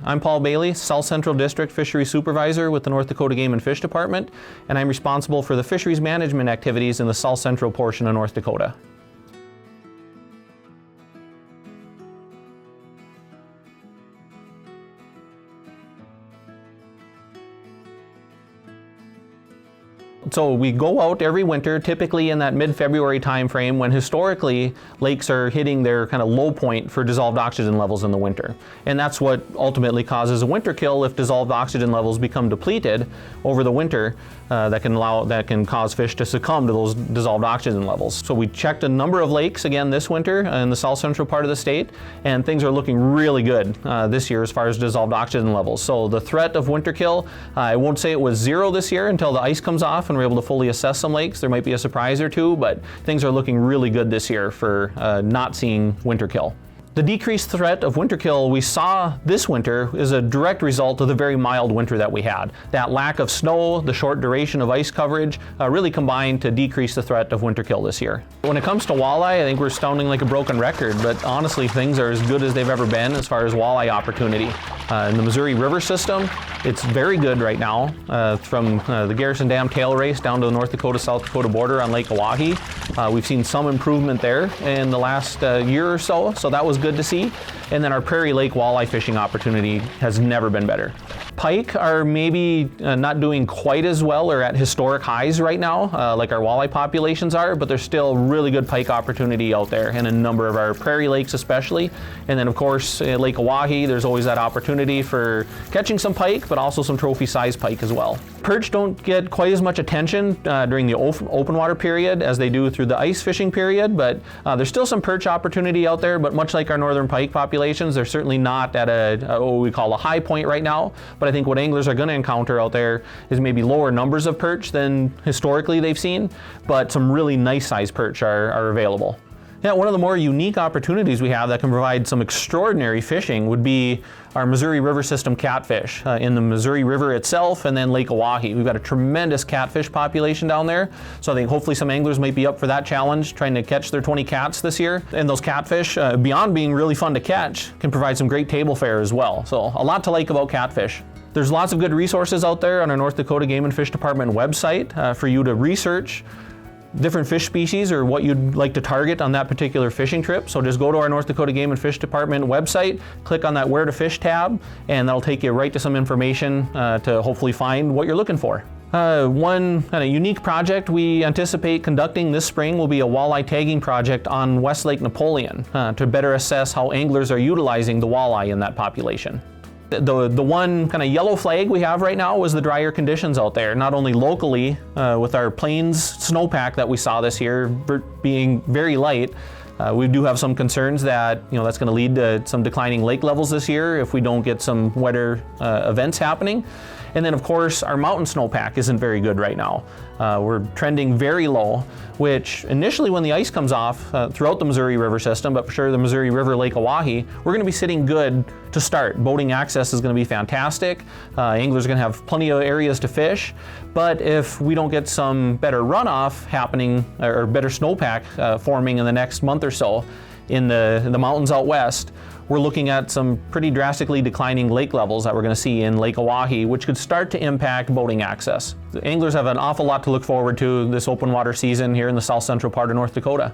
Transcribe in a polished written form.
I'm Paul Bailey, South Central District Fisheries Supervisor with the North Dakota Game and Fish Department, and I'm responsible for the fisheries management activities in the south central portion of North Dakota. So we go out every winter, typically in that mid-February time frame when historically lakes are hitting their kind of low point for dissolved oxygen levels in the winter. And that's what ultimately causes a winter kill if dissolved oxygen levels become depleted over the winter. That can cause fish to succumb to those dissolved oxygen levels. So we checked a number of lakes again this winter in the south central part of the state, and things are looking really good this year as far as dissolved oxygen levels. So the threat of winter kill, I won't say it was zero this year until the ice comes off and we're able to fully assess some lakes. There might be a surprise or two, but things are looking really good this year for not seeing winter kill. The decreased threat of winter kill we saw this winter is a direct result of the very mild winter that we had. That lack of snow, the short duration of ice coverage really combined to decrease the threat of winter kill this year. When it comes to walleye, I think we're sounding like a broken record, but honestly things are as good as they've ever been as far as walleye opportunity. In the Missouri River system, it's very good right now, from the Garrison Dam tail race down to the North Dakota-South Dakota border on Lake Oahe. We've seen some improvement there in the last year or so that was good to see. And then our Prairie Lake walleye fishing opportunity has never been better. Pike are maybe not doing quite as well or at historic highs right now, like our walleye populations are, but there's still really good pike opportunity out there in a number of our prairie lakes especially. And then of course, Lake Oahe, there's always that opportunity for catching some pike, but also some trophy size pike as well. Perch don't get quite as much attention during the open water period as they do through the ice fishing period, but there's still some perch opportunity out there, but much like our northern pike populations, they're certainly not at what we call a high point right now. But I think what anglers are going to encounter out there is maybe lower numbers of perch than historically they've seen, but some really nice size perch are available. Yeah, one of the more unique opportunities we have that can provide some extraordinary fishing would be our Missouri River system catfish in the Missouri River itself and then Lake Oahe. We've got a tremendous catfish population down there, so I think hopefully some anglers might be up for that challenge, trying to catch their 20 cats this year. And those catfish, beyond being really fun to catch, can provide some great table fare as well. So a lot to like about catfish. There's lots of good resources out there on our North Dakota Game and Fish Department website for you to research different fish species or what you'd like to target on that particular fishing trip. So just go to our North Dakota Game and Fish Department website, click on that Where to Fish tab, and that'll take you right to some information to hopefully find what you're looking for. One kind of unique project we anticipate conducting this spring will be a walleye tagging project on West Lake Napoleon to better assess how anglers are utilizing the walleye in that population. The one kind of yellow flag we have right now was the drier conditions out there, not only locally with our plains snowpack that we saw this year being very light. We do have some concerns that that's going to lead to some declining lake levels this year if we don't get some wetter events happening. And then of course our mountain snowpack isn't very good right now. We're trending very low, which initially when the ice comes off throughout the Missouri River system, but for sure the Missouri River, Lake Oahe, we're going to be sitting good to start. Boating access is going to be fantastic. Anglers are going to have plenty of areas to fish, but if we don't get some better runoff happening or better snowpack forming in the next month or so in the mountains out west, we're looking at some pretty drastically declining lake levels that we're going to see in Lake Oahe, which could start to impact boating access. The anglers have an awful lot to look forward to this open water season here in the south central part of North Dakota.